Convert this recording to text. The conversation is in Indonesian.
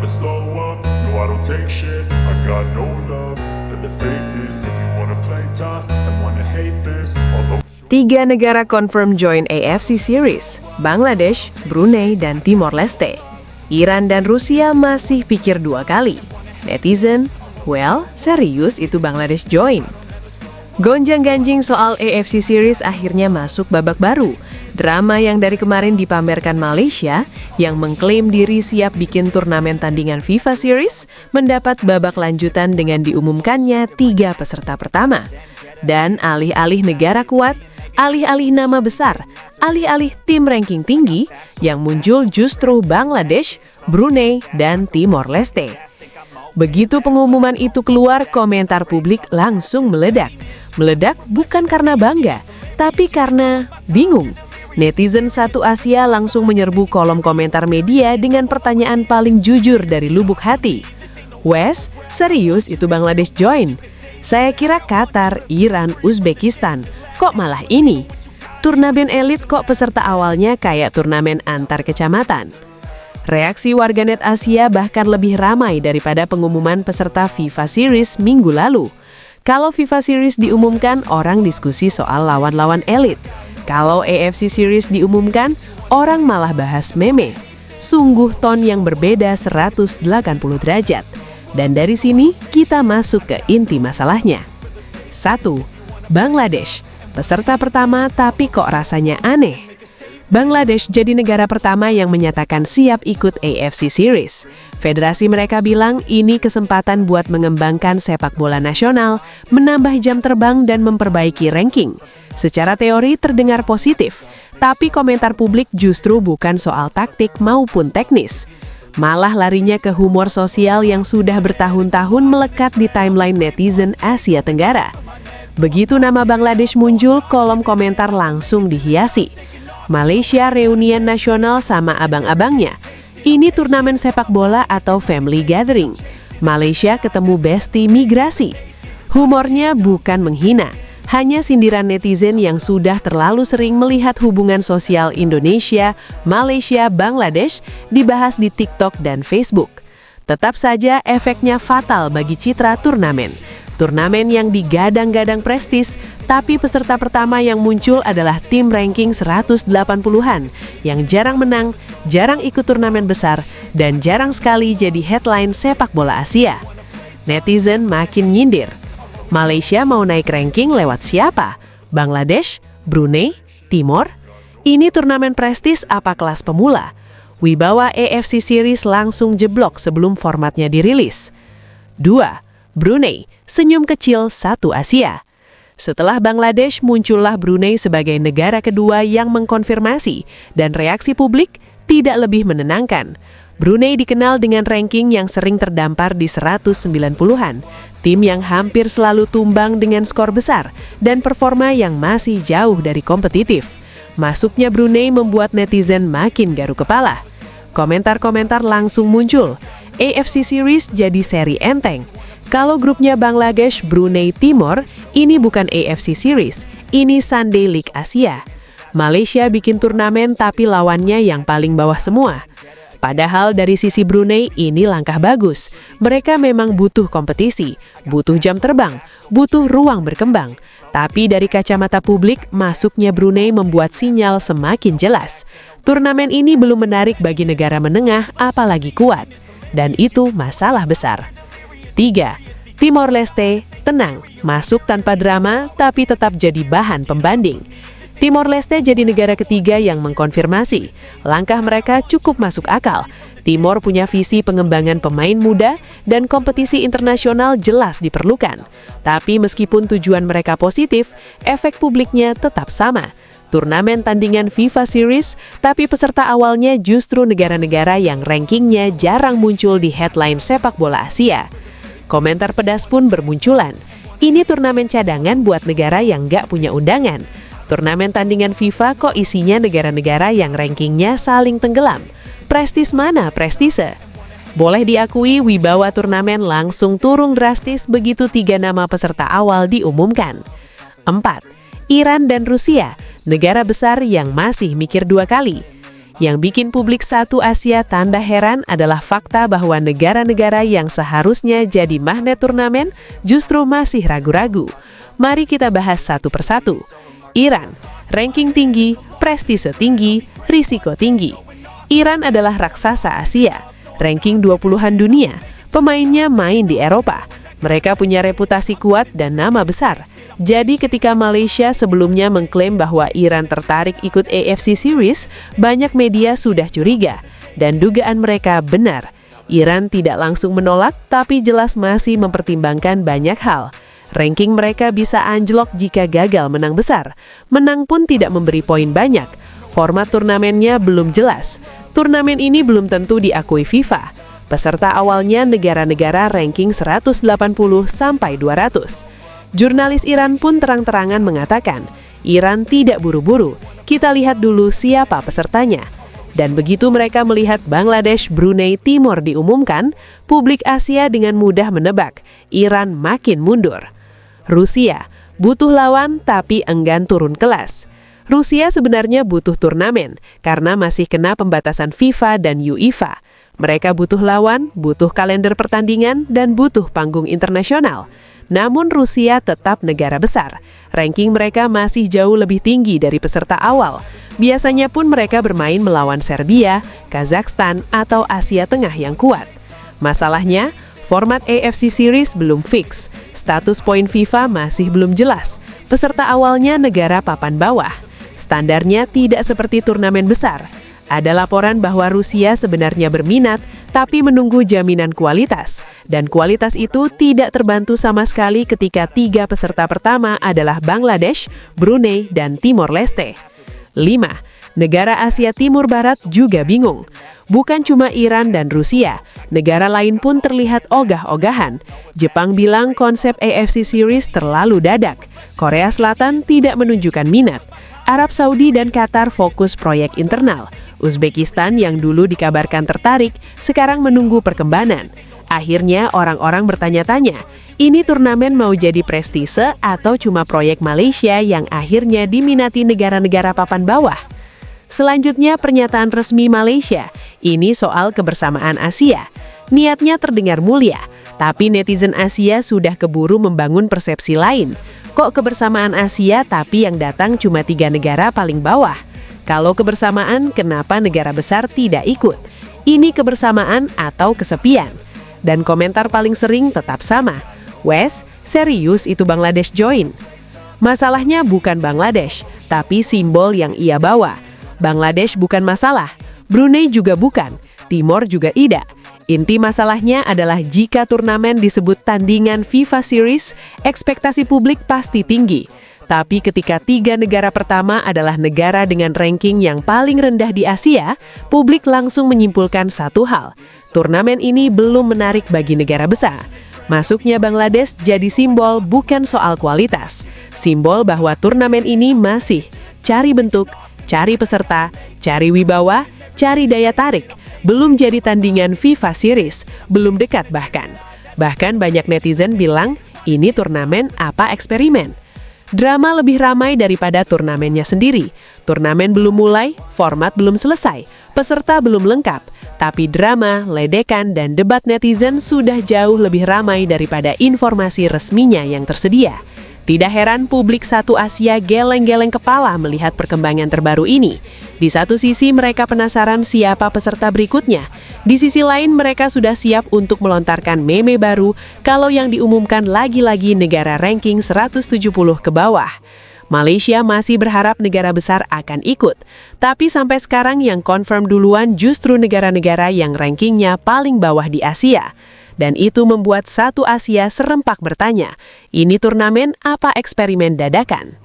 slow up, no I don't take shit. I got no love for the fakeness. If you wanna play tough and wanna hate this, although 3 negara confirm join AFC Series, Bangladesh, Brunei, dan Timor Leste. Iran dan Rusia masih pikir 2 kali. Netizen, well, serius itu Bangladesh join? Gonjang-ganjing soal AFC Series akhirnya masuk babak baru. Drama yang dari kemarin dipamerkan Malaysia, yang mengklaim diri siap bikin turnamen tandingan FIFA Series, mendapat babak lanjutan dengan diumumkannya 3 peserta pertama. Dan alih-alih negara kuat, alih-alih nama besar, alih-alih tim ranking tinggi, yang muncul justru Bangladesh, Brunei, dan Timor Leste. Begitu pengumuman itu keluar, komentar publik langsung meledak. Meledak bukan karena bangga, tapi karena bingung. Netizen satu Asia langsung menyerbu kolom komentar media dengan pertanyaan paling jujur dari lubuk hati. Wes, serius itu Bangladesh join? Saya kira Qatar, Iran, Uzbekistan. Kok malah ini? Turnamen elit kok peserta awalnya kayak turnamen antar kecamatan? Reaksi warganet Asia bahkan lebih ramai daripada pengumuman peserta FIFA Series minggu lalu. Kalau FIFA Series diumumkan, orang diskusi soal lawan-lawan elit. Kalau AFC Series diumumkan, orang malah bahas meme. Sungguh ton yang berbeda 180 derajat. Dan dari sini kita masuk ke inti masalahnya. 1. Bangladesh. Peserta pertama tapi kok rasanya aneh. Bangladesh jadi negara pertama yang menyatakan siap ikut AFC Series. Federasi mereka bilang ini kesempatan buat mengembangkan sepak bola nasional, menambah jam terbang dan memperbaiki ranking. Secara teori terdengar positif, tapi komentar publik justru bukan soal taktik maupun teknis. Malah larinya ke humor sosial yang sudah bertahun-tahun melekat di timeline netizen Asia Tenggara. Begitu nama Bangladesh muncul, kolom komentar langsung dihiasi. Malaysia reunian nasional sama abang-abangnya. Ini turnamen sepak bola atau family gathering. Malaysia ketemu bestie migrasi. Humornya bukan menghina, hanya sindiran netizen yang sudah terlalu sering melihat hubungan sosial Indonesia, Malaysia, Bangladesh dibahas di TikTok dan Facebook. Tetap saja efeknya fatal bagi citra turnamen. Turnamen yang digadang-gadang prestis, tapi peserta pertama yang muncul adalah tim ranking 180-an yang jarang menang, jarang ikut turnamen besar, dan jarang sekali jadi headline sepak bola Asia. Netizen makin nyindir. Malaysia mau naik ranking lewat siapa? Bangladesh? Brunei? Timor? Ini turnamen prestis apa kelas pemula? Wibawa AFC Series langsung jeblok sebelum formatnya dirilis. 2. Brunei, senyum kecil satu Asia. Setelah Bangladesh, muncullah Brunei sebagai negara kedua yang mengkonfirmasi, dan reaksi publik tidak lebih menenangkan. Brunei dikenal dengan ranking yang sering terdampar di 190-an, tim yang hampir selalu tumbang dengan skor besar, dan performa yang masih jauh dari kompetitif. Masuknya Brunei membuat netizen makin garuk kepala. Komentar-komentar langsung muncul. AFC Series jadi seri enteng. Kalau grupnya Bangladesh, Brunei, Timor, ini bukan AFC Series, ini Sunday League Asia. Malaysia bikin turnamen tapi lawannya yang paling bawah semua. Padahal dari sisi Brunei ini langkah bagus. Mereka memang butuh kompetisi, butuh jam terbang, butuh ruang berkembang. Tapi dari kacamata publik, masuknya Brunei membuat sinyal semakin jelas. Turnamen ini belum menarik bagi negara menengah apalagi kuat. Dan itu masalah besar. 3. Timor Leste, tenang, masuk tanpa drama tapi tetap jadi bahan pembanding. Timor Leste jadi negara ketiga yang mengkonfirmasi. Langkah mereka cukup masuk akal. Timor punya visi pengembangan pemain muda dan kompetisi internasional jelas diperlukan. Tapi meskipun tujuan mereka positif, efek publiknya tetap sama. Turnamen tandingan FIFA Series, tapi peserta awalnya justru negara-negara yang rankingnya jarang muncul di headline sepak bola Asia. Komentar pedas pun bermunculan. Ini turnamen cadangan buat negara yang nggak punya undangan. Turnamen tandingan FIFA kok isinya negara-negara yang rankingnya saling tenggelam. Prestis mana prestise? Boleh diakui wibawa turnamen langsung turun drastis begitu 3 nama peserta awal diumumkan. 4. Iran dan Rusia, negara besar yang masih mikir 2 kali. Yang bikin publik satu Asia tanda heran adalah fakta bahwa negara-negara yang seharusnya jadi magnet turnamen justru masih ragu-ragu. Mari kita bahas satu persatu. Iran, ranking tinggi, prestise tinggi, risiko tinggi. Iran adalah raksasa Asia, ranking 20-an dunia, pemainnya main di Eropa. Mereka punya reputasi kuat dan nama besar. Jadi ketika Malaysia sebelumnya mengklaim bahwa Iran tertarik ikut AFC Series, banyak media sudah curiga. Dan dugaan mereka benar. Iran tidak langsung menolak, tapi jelas masih mempertimbangkan banyak hal. Ranking mereka bisa anjlok jika gagal menang besar. Menang pun tidak memberi poin banyak. Format turnamennya belum jelas. Turnamen ini belum tentu diakui FIFA. Peserta awalnya negara-negara ranking 180 sampai 200. Jurnalis Iran pun terang-terangan mengatakan, Iran tidak buru-buru, kita lihat dulu siapa pesertanya. Dan begitu mereka melihat Bangladesh, Brunei, Timor diumumkan, publik Asia dengan mudah menebak, Iran makin mundur. Rusia, butuh lawan tapi enggan turun kelas. Rusia sebenarnya butuh turnamen, karena masih kena pembatasan FIFA dan UEFA. Mereka butuh lawan, butuh kalender pertandingan, dan butuh panggung internasional. Namun Rusia tetap negara besar. Ranking mereka masih jauh lebih tinggi dari peserta awal. Biasanya pun mereka bermain melawan Serbia, Kazakhstan, atau Asia Tengah yang kuat. Masalahnya, format AFC Series belum fix. Status poin FIFA masih belum jelas. Peserta awalnya negara papan bawah. Standarnya tidak seperti turnamen besar. Ada laporan bahwa Rusia sebenarnya berminat, tapi menunggu jaminan kualitas. Dan kualitas itu tidak terbantu sama sekali ketika 3 peserta pertama adalah Bangladesh, Brunei, dan Timor Leste. 5. Negara Asia Timur Barat juga bingung. Bukan cuma Iran dan Rusia, negara lain pun terlihat ogah-ogahan. Jepang bilang konsep AFC Series terlalu dadak. Korea Selatan tidak menunjukkan minat. Arab Saudi dan Qatar fokus proyek internal. Uzbekistan yang dulu dikabarkan tertarik, sekarang menunggu perkembangan. Akhirnya orang-orang bertanya-tanya, ini turnamen mau jadi prestise atau cuma proyek Malaysia yang akhirnya diminati negara-negara papan bawah? Selanjutnya pernyataan resmi Malaysia, ini soal kebersamaan Asia. Niatnya terdengar mulia, tapi netizen Asia sudah keburu membangun persepsi lain. Kok kebersamaan Asia tapi yang datang cuma 3 negara paling bawah? Kalau kebersamaan, kenapa negara besar tidak ikut? Ini kebersamaan atau kesepian? Dan komentar paling sering tetap sama. Wes, serius itu Bangladesh join? Masalahnya bukan Bangladesh, tapi simbol yang ia bawa. Bangladesh bukan masalah, Brunei juga bukan, Timor juga tidak. Inti masalahnya adalah jika turnamen disebut tandingan FIFA Series, ekspektasi publik pasti tinggi. Tapi ketika 3 negara pertama adalah negara dengan ranking yang paling rendah di Asia, publik langsung menyimpulkan satu hal. Turnamen ini belum menarik bagi negara besar. Masuknya Bangladesh jadi simbol bukan soal kualitas. Simbol bahwa turnamen ini masih cari bentuk, cari peserta, cari wibawa, cari daya tarik. Belum jadi tandingan FIFA Series, belum dekat bahkan. Bahkan banyak netizen bilang, ini turnamen apa eksperimen? Drama lebih ramai daripada turnamennya sendiri. Turnamen belum mulai, format belum selesai, peserta belum lengkap. Tapi drama, ledekan, dan debat netizen sudah jauh lebih ramai daripada informasi resminya yang tersedia. Tidak heran publik satu Asia geleng-geleng kepala melihat perkembangan terbaru ini. Di satu sisi mereka penasaran siapa peserta berikutnya. Di sisi lain mereka sudah siap untuk melontarkan meme baru kalau yang diumumkan lagi-lagi negara ranking 170 ke bawah. Malaysia masih berharap negara besar akan ikut. Tapi sampai sekarang yang confirm duluan justru negara-negara yang rankingnya paling bawah di Asia. Dan itu membuat satu Asia serempak bertanya, ini turnamen apa eksperimen dadakan?